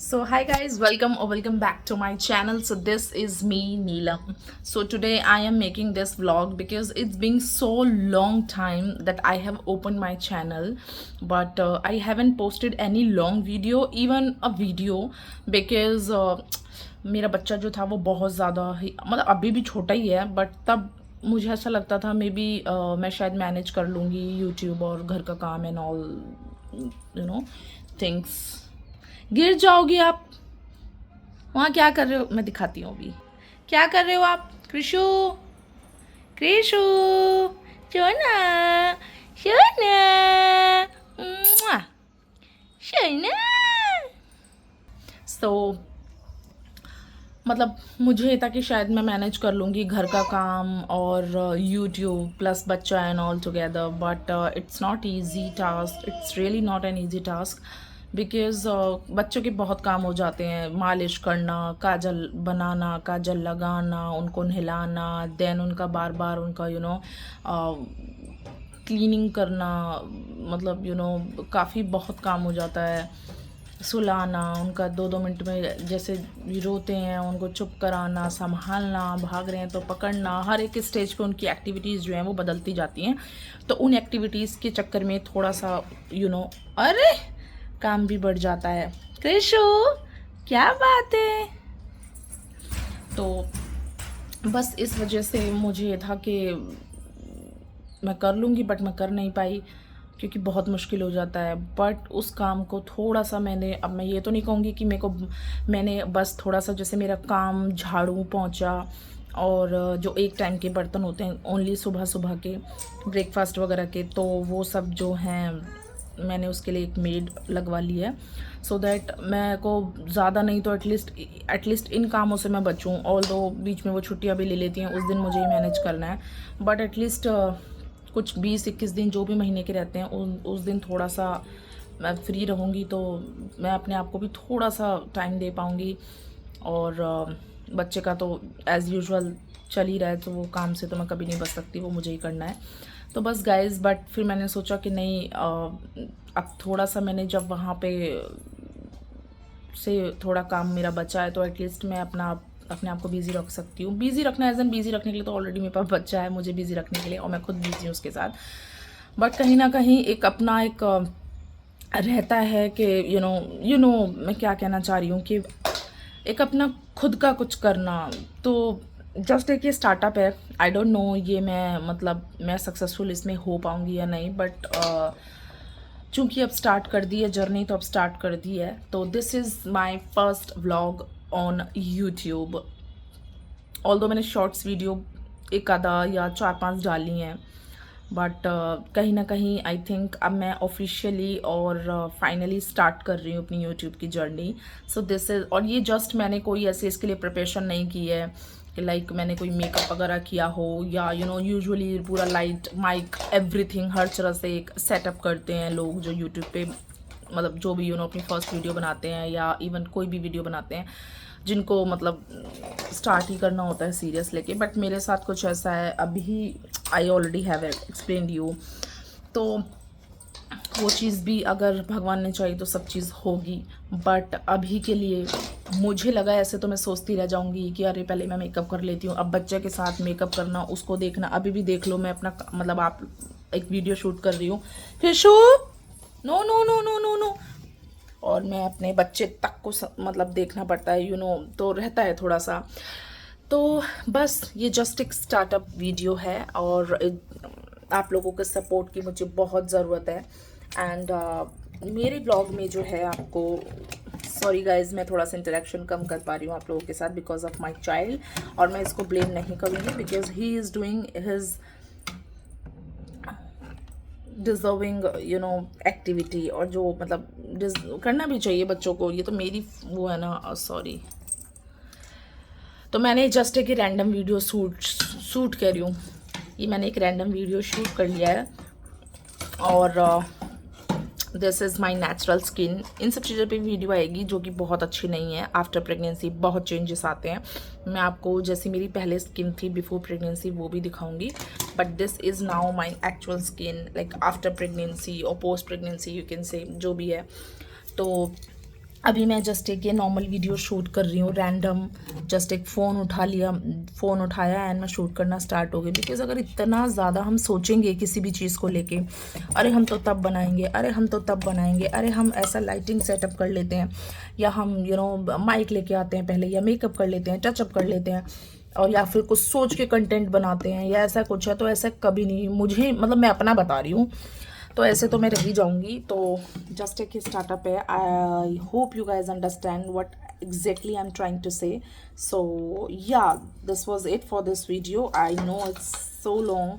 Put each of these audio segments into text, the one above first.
So hi guys, welcome or welcome back to my channel. So this is me Neelam. So today I am making this vlog because it's been so long time that I have opened my channel, but I haven't posted any long video, even a video, because मेरा बच्चा जो था वो बहुत ज़्यादा ही मतलब अभी भी छोटा ही है, बट तब मुझे ऐसा लगता था मे बी मैं शायद मैनेज कर लूँगी यूट्यूब और घर का काम एंड ऑल थिंग्स। गिर जाओगी आप। वहाँ क्या कर रहे हो, मैं दिखाती हूँ अभी। क्या कर रहे हो आप? कृषु, कृषु, सोना, सोना, मुआ, सोना। सो मतलब मुझे ये था कि शायद मैं मैनेज कर लूँगी घर का काम और यूट्यूब प्लस बच्चा and all together, but it's not easy task, it's really not an easy task because बच्चों के बहुत काम हो जाते हैं। मालिश करना, काजल बनाना, काजल लगाना, उनको नहलाना, देन उनका बार बार उनका क्लीनिंग करना, मतलब काफ़ी बहुत काम हो जाता है। सुलाना उनका 2-2 मिनट में, जैसे रोते हैं उनको चुप कराना, संभालना, भाग रहे हैं तो पकड़ना, हर एक स्टेज पे उनकी एक्टिविटीज़ जो हैं वो बदलती जाती हैं। तो उन एक्टिविटीज़ के चक्कर में थोड़ा सा अरे काम भी बढ़ जाता है। कृषु, क्या बात है? तो बस इस वजह से मुझे ये था कि मैं कर लूँगी, बट मैं कर नहीं पाई क्योंकि बहुत मुश्किल हो जाता है। बट उस काम को थोड़ा सा मैंने, अब मैं ये तो नहीं कहूँगी कि मैंने बस थोड़ा सा, जैसे मेरा काम झाड़ू पोंछा और जो एक टाइम के बर्तन होते हैं ओनली सुबह सुबह के ब्रेकफास्ट वगैरह के, तो वो सब जो हैं मैंने उसके लिए एक मेड लगवा ली है, सो दैट मैं को ज़्यादा नहीं तो एटलीस्ट इन कामों से मैं बचूँ। ऑल दो बीच में वो छुट्टियाँ भी ले लेती हैं, उस दिन मुझे ही मैनेज करना है, बट एटलीस्ट कुछ 20-21 दिन जो भी महीने के रहते हैं उस दिन थोड़ा सा मैं फ्री रहूँगी, तो मैं अपने आप को भी थोड़ा सा टाइम दे पाऊँगी। और बच्चे का तो एज़ यूजुअल चल ही रहा है, तो वो काम से तो मैं कभी नहीं बच सकती, वो मुझे ही करना है। तो बस गाइज़, बट फिर मैंने सोचा कि नहीं, अब थोड़ा सा मैंने जब वहाँ पे से थोड़ा काम मेरा बचा है, तो एटलीस्ट मैं अपने आप को बिज़ी रख सकती हूँ। बिज़ी रखना एज एन बिज़ी रखने के लिए तो ऑलरेडी मेरे पास बच्चा है मुझे बिज़ी रखने के लिए, और मैं खुद बिज़ी हूँ उसके साथ। बट कहीं ना कहीं एक अपना एक रहता है कि मैं क्या कहना चाह रही हूँ कि एक अपना खुद का कुछ करना। तो जस्ट एक ये स्टार्टअप है, आई डोंट नो ये मैं सक्सेसफुल इसमें हो पाऊँगी या नहीं, बट चूँकि अब स्टार्ट कर दी है जर्नी, तो अब स्टार्ट कर दी है। तो this is my first vlog on YouTube. Although मैंने शॉर्ट्स वीडियो एक आधा या 4-5 डाली हैं, बट कहीं ना कहीं आई थिंक अब मैं ऑफिशियली और फाइनली स्टार्ट कर रही हूँ अपनी यूट्यूब की जर्नी। सो दिस इज़, और ये जस्ट मैंने कोई ऐसे इसके लिए प्रिपरेशन नहीं की है कि लाइक मैंने कोई मेकअप वगैरह किया हो, या यूजुअली पूरा लाइट माइक एवरीथिंग हर तरह से एक सेटअप करते हैं लोग जो यूट्यूब पे, मतलब जो भी अपनी फर्स्ट वीडियो बनाते हैं या इवन कोई भी वीडियो बनाते हैं जिनको मतलब स्टार्ट ही करना होता है सीरियस लेके। बट मेरे साथ कुछ ऐसा है, अभी I already have explained you. तो वो चीज़ भी अगर भगवान ने चाहिए तो सब चीज़ होगी, बट अभी के लिए मुझे लगा, ऐसे तो मैं सोचती रह जाऊंगी कि अरे पहले मैं मेकअप कर लेती हूँ, अब बच्चे के साथ मेकअप करना, उसको देखना। अभी भी देख लो, मैं अपना मतलब आप एक वीडियो शूट कर रही हूँ, फिर शू no no no no no no, और मैं अपने बच्चे तक को मतलब देखना पड़ता है, तो रहता है थोड़ा सा। तो बस ये जस्ट एक स्टार्टअप वीडियो है, और आप लोगों के सपोर्ट की मुझे बहुत ज़रूरत है। एंड मेरे ब्लॉग में जो है आपको, सॉरी गाइज, मैं थोड़ा सा इंटरेक्शन कम कर पा रही हूँ आप लोगों के साथ बिकॉज ऑफ माई चाइल्ड, और मैं इसको ब्लेम नहीं करूँगी because he is doing his deserving activity, और जो मतलब करना भी चाहिए बच्चों को। ये तो मेरी वो है ना, सॉरी। तो मैंने जस्ट एक रैंडम वीडियो शूट कर रही हूँ, ये मैंने एक रैंडम वीडियो शूट कर लिया है, और this is my natural skin. इन सब चीज़ों पे वीडियो आएगी जो कि बहुत अच्छी नहीं है। आफ्टर प्रेगनेंसी बहुत चेंजेस आते हैं, मैं आपको जैसी मेरी पहले स्किन थी बिफोर प्रेगनेंसी वो भी दिखाऊंगी, but this is now my actual skin like after pregnancy और post pregnancy, you can say, जो भी है। तो अभी मैं जस्ट एक ये नॉर्मल वीडियो शूट कर रही हूँ रैंडम, जस्ट एक फ़ोन उठाया एंड मैं शूट करना स्टार्ट हो गई। बिकॉज़ अगर इतना ज़्यादा हम सोचेंगे किसी भी चीज़ को लेके, अरे हम तो तब बनाएंगे, अरे हम तो तब बनाएंगे, अरे हम ऐसा लाइटिंग सेटअप कर लेते हैं, या हम माइक लेके आते हैं पहले, या मेकअप कर लेते हैं, टचअप कर लेते हैं, और या फिर कुछ सोच के कंटेंट बनाते हैं, या ऐसा कुछ है, तो ऐसा कभी नहीं। मुझे मतलब मैं अपना बता रही हूँ, तो ऐसे तो मैं रह ही जाऊंगी। तो जस्ट एक स्टार्टअप है। I hope you guys understand what exactly I am trying to say. So yeah, this was it for this video. I know it's so long,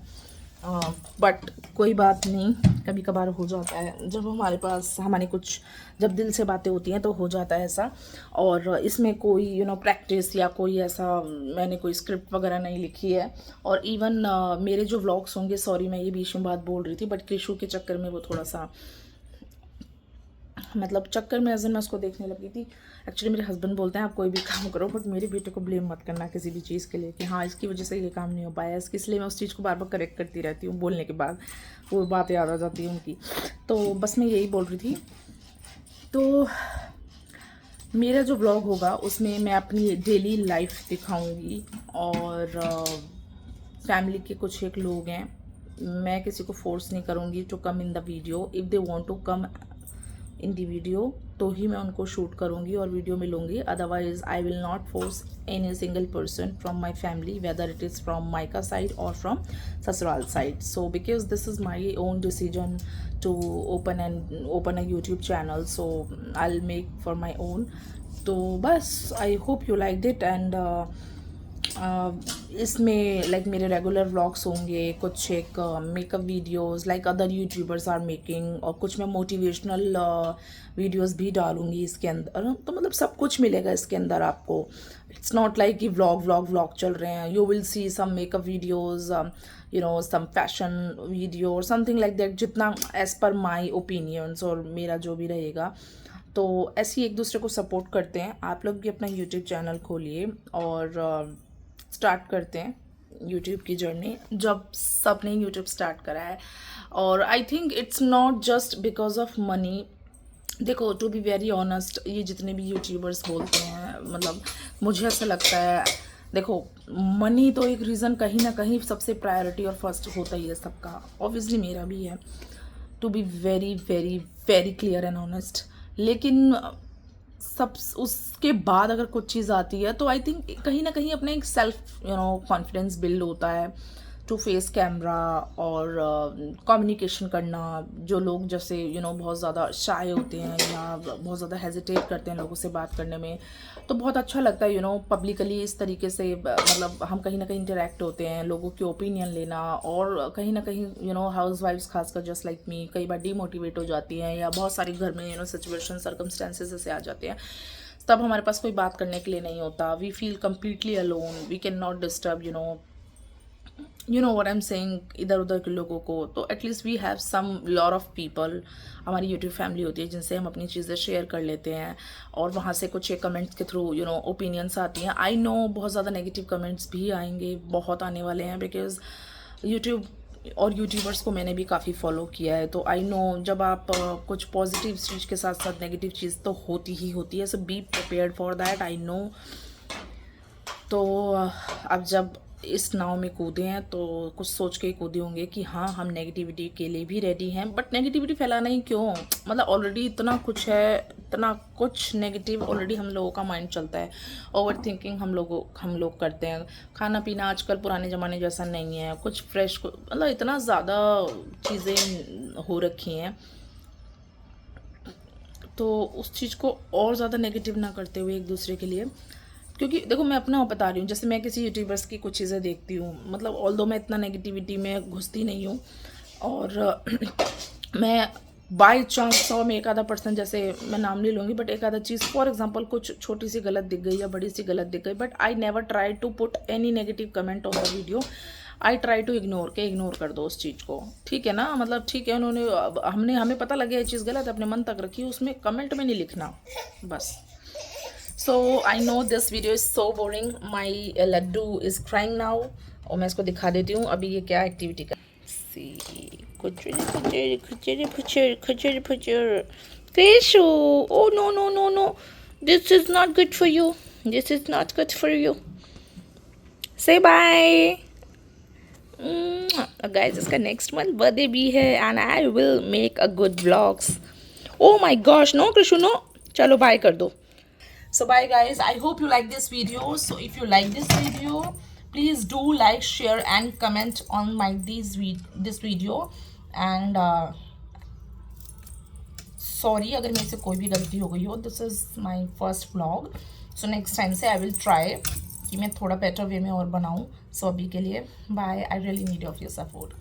but कोई बात नहीं, कभी कभार हो जाता है जब हमारे पास कुछ जब दिल से बातें होती हैं तो हो जाता है ऐसा। और इसमें कोई प्रैक्टिस या कोई ऐसा मैंने कोई स्क्रिप्ट वगैरह नहीं लिखी है। और इवन मेरे जो व्लॉग्स होंगे, सॉरी मैं ये बीच में बात बोल रही थी, बट कृषु के चक्कर में वो थोड़ा सा मतलब चक्कर में मैं उसको देखने लगी थी। एक्चुअली मेरे हस्बैंड बोलते हैं आप कोई भी काम करो, बट मेरे बेटे को ब्लेम मत करना किसी भी चीज़ के लिए कि हाँ इसकी वजह से ये काम नहीं हो पाया इसलिए मैं उस चीज़ को बार बार करेक्ट करती रहती हूँ। बोलने के बाद वो बात याद आ जाती है उनकी। तो बस मैं यही बोल रही थी। तो मेरा जो व्लॉग होगा उसमें मैं अपनी डेली लाइफ दिखाऊंगी, और फैमिली के कुछ एक लोग हैं, मैं किसी को फोर्स नहीं करूँगी to come in the video. If they want to come in the video तो ही मैं उनको शूट करूँगी और वीडियो में लूँगी। Otherwise I will not force any single person from my family, whether it is from मायका साइड और फ्रॉम ससुराल side. So because this is my own decision to open a YouTube channel, so I'll make for my own. तो बस I hope you like it. And इसमें like मेरे regular vlogs होंगे, कुछ एक makeup videos like other YouTubers are making, और कुछ मैं मोटिवेशनल वीडियोस भी डालूंगी इसके अंदर। तो मतलब सब कुछ मिलेगा इसके अंदर आपको। इट्स नॉट लाइक कि व्लॉग चल रहे हैं। You will see some makeup videos, some fashion video और समथिंग लाइक दैट, जितना एज पर माई ओपिनियंस और मेरा जो भी रहेगा। तो ऐसे ही एक दूसरे को सपोर्ट करते हैं। आप लोग भी अपना यूट्यूब चैनल खोलिए और स्टार्ट करते हैं यूट्यूब की जर्नी, जब सबने यूट्यूब स्टार्ट करा है। और I think it's not just because of money. देखो, टू बी वेरी ऑनेस्ट, ये जितने भी यूट्यूबर्स बोलते हैं, मतलब मुझे ऐसा लगता है, देखो मनी तो एक रीज़न कहीं ना कहीं सबसे प्रायोरिटी और फर्स्ट होता ही है सबका, ऑब्वियसली मेरा भी है, to be very very very clear and honest. लेकिन सब उसके बाद अगर कुछ चीज़ आती है तो आई थिंक कहीं ना कहीं अपने एक सेल्फ कॉन्फिडेंस बिल्ड होता है टू फेस कैमरा और कम्युनिकेशन करना। जो लोग जैसे बहुत ज़्यादा शाय होते हैं या बहुत ज़्यादा हेजिटेट करते हैं लोगों से बात करने में, तो बहुत अच्छा लगता है पब्लिकली इस तरीके से, मतलब हम कहीं ना कहीं इंटरेक्ट होते हैं, लोगों के ओपिनियन लेना। और कहीं ना कहीं हाउस वाइफ्स खासकर जस्ट लाइक मी कई बार डीमोटिवेट हो जाती हैं, या बहुत सारे घर में सिचुएशन सर्कमस्टेंसेस ऐसे आ जाते हैं, तब हमारे पास कोई बात करने के लिए नहीं होता। We feel completely alone, we can not disturb you know what I am saying, इधर उधर के लोगों को। तो at least we have some lot of people, हमारी यूट्यूब फैमिली होती है जिनसे हम अपनी चीज़ें शेयर कर लेते हैं, और वहाँ से कुछ एक कमेंट्स के थ्रू ओपिनियंस आती हैं। आई नो बहुत ज़्यादा नेगेटिव कमेंट्स भी आएंगे, बहुत आने वाले हैं, बिकॉज यूट्यूब और यूट्यूबर्स को मैंने भी काफ़ी फॉलो किया है। तो आई नो जब आप कुछ पॉजिटिव चीज़ के साथ साथ नेगेटिव चीज़ तो होती ही होती है, so be prepared for that, I know. तो अब जब इस नाव में कूदे हैं तो कुछ सोच के ही कूदे होंगे कि हाँ हम नेगेटिविटी के लिए भी रेडी हैं, बट नेगेटिविटी फैलाना ही क्यों, मतलब ऑलरेडी इतना कुछ है, इतना कुछ नेगेटिव ऑलरेडी हम लोगों का माइंड चलता है। ओवर थिंकिंग हम लोग करते हैं। खाना पीना आजकल पुराने ज़माने जैसा नहीं है, कुछ फ्रेश, मतलब इतना ज़्यादा चीज़ें हो रखी हैं। तो उस चीज़ को और ज़्यादा नेगेटिव ना करते हुए एक दूसरे के लिए, क्योंकि देखो मैं अपना बता रही हूँ, जैसे मैं किसी यूट्यूबर्स की कुछ चीज़ें देखती हूँ, मतलब ऑल्दो मैं इतना नेगेटिविटी में घुसती नहीं हूँ, और मैं बाय चांस 100 में एक आधा % जैसे मैं नाम नहीं लूँगी, बट एक आधा चीज़ फॉर एग्जांपल कुछ छोटी सी गलत दिख गई या बड़ी सी गलत दिख गई, but I never try to put any negative comment on the video. I try to ignore कर दो उस चीज़ को, ठीक है ना, मतलब ठीक है, उन्होंने हमें पता लगे ये चीज़ गलत है, अपने मन तक रखी, उसमें कमेंट में नहीं लिखना बस। So I know this video is so boring. My laddu is crying now. और मैं इसको दिखा देती हूँ अभी ये क्या एक्टिविटी कर। See, Krishu, oh no no no no, this is not good for you. This is not good for you. Say bye. Guys, इसका next month birthday भी है and I will make a good vlogs. Oh my gosh, no Krishu, no. चलो bye कर दो. So bye guys, I hope you like this video. So if you like this video, please do like, share and comment on this video. And sorry अगर मेरे से कोई भी गलती हो गई हो. This is my first vlog. So next time से I will try कि मैं थोड़ा बेटर वे में और बनाऊँ. So अभी के लिए bye. I really need of your support.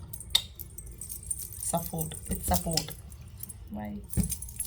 It's support. Bye.